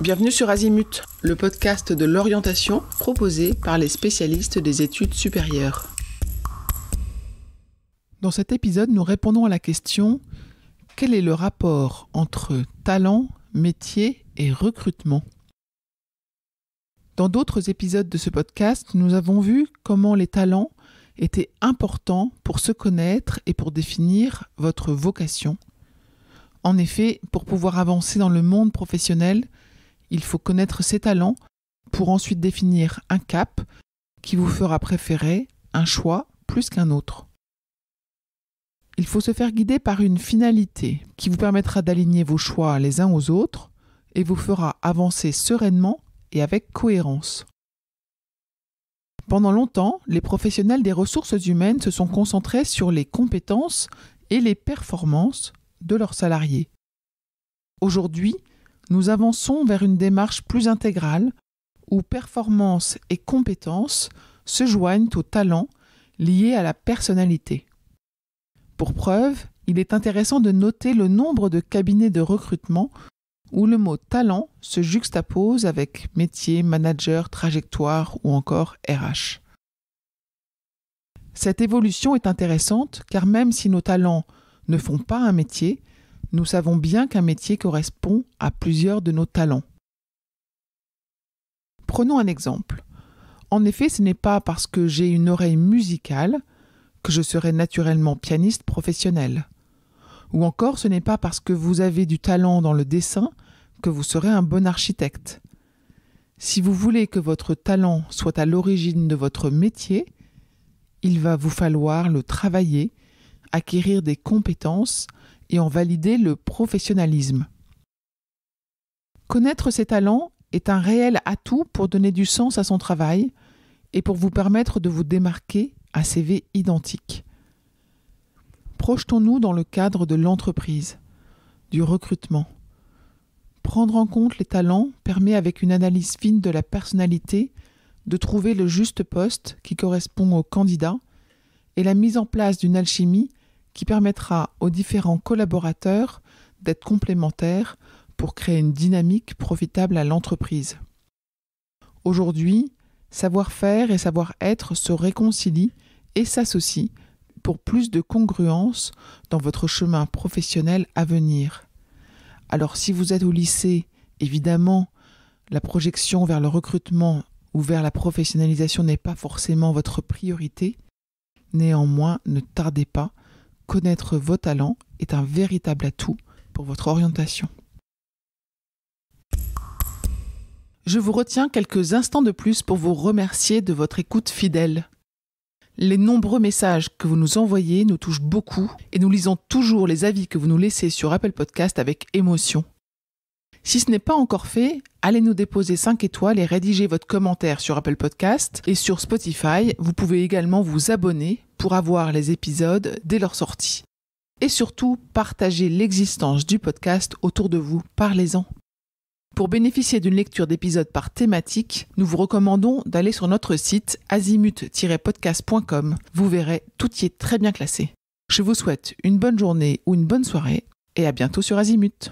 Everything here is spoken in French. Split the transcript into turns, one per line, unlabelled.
Bienvenue sur Azimut, le podcast de l'orientation proposé par les spécialistes des études supérieures. Dans cet épisode, nous répondons à la question « Quel est le rapport entre talent, métier et recrutement ?» Dans d'autres épisodes de ce podcast, nous avons vu comment les talents étaient importants pour se connaître et pour définir votre vocation. En effet, pour pouvoir avancer dans le monde professionnel, il faut connaître ses talents pour ensuite définir un cap qui vous fera préférer un choix plus qu'un autre. Il faut se faire guider par une finalité qui vous permettra d'aligner vos choix les uns aux autres et vous fera avancer sereinement et avec cohérence. Pendant longtemps, les professionnels des ressources humaines se sont concentrés sur les compétences et les performances de leurs salariés. Aujourd'hui, nous avançons vers une démarche plus intégrale où performance et compétences se joignent aux talents liés à la personnalité. Pour preuve, il est intéressant de noter le nombre de cabinets de recrutement où le mot talent se juxtapose avec métier, manager, trajectoire ou encore RH. Cette évolution est intéressante car même si nos talents ne font pas un métier, nous savons bien qu'un métier correspond à plusieurs de nos talents. Prenons un exemple. En effet, ce n'est pas parce que j'ai une oreille musicale que je serai naturellement pianiste professionnel. Ou encore, ce n'est pas parce que vous avez du talent dans le dessin que vous serez un bon architecte. Si vous voulez que votre talent soit à l'origine de votre métier, il va vous falloir le travailler, acquérir des compétences et en valider le professionnalisme. Connaître ses talents est un réel atout pour donner du sens à son travail et pour vous permettre de vous démarquer à CV identique. Projetons-nous dans le cadre de l'entreprise, du recrutement. Prendre en compte les talents permet, avec une analyse fine de la personnalité, de trouver le juste poste qui correspond au candidat et la mise en place d'une alchimie qui permettra aux différents collaborateurs d'être complémentaires pour créer une dynamique profitable à l'entreprise. Aujourd'hui, savoir-faire et savoir-être se réconcilient et s'associent pour plus de congruence dans votre chemin professionnel à venir. Alors si vous êtes au lycée, évidemment, la projection vers le recrutement ou vers la professionnalisation n'est pas forcément votre priorité. Néanmoins, ne tardez pas. Connaître vos talents est un véritable atout pour votre orientation. Je vous retiens quelques instants de plus pour vous remercier de votre écoute fidèle. Les nombreux messages que vous nous envoyez nous touchent beaucoup et nous lisons toujours les avis que vous nous laissez sur Apple Podcast avec émotion. Si ce n'est pas encore fait, allez nous déposer 5 étoiles et rédigez votre commentaire sur Apple Podcast et sur Spotify. Vous pouvez également vous abonner pour avoir les épisodes dès leur sortie. Et surtout, partagez l'existence du podcast autour de vous. Parlez-en. Pour bénéficier d'une lecture d'épisodes par thématique, nous vous recommandons d'aller sur notre site azimut-podcast.com. Vous verrez, tout y est très bien classé. Je vous souhaite une bonne journée ou une bonne soirée et à bientôt sur Azimut.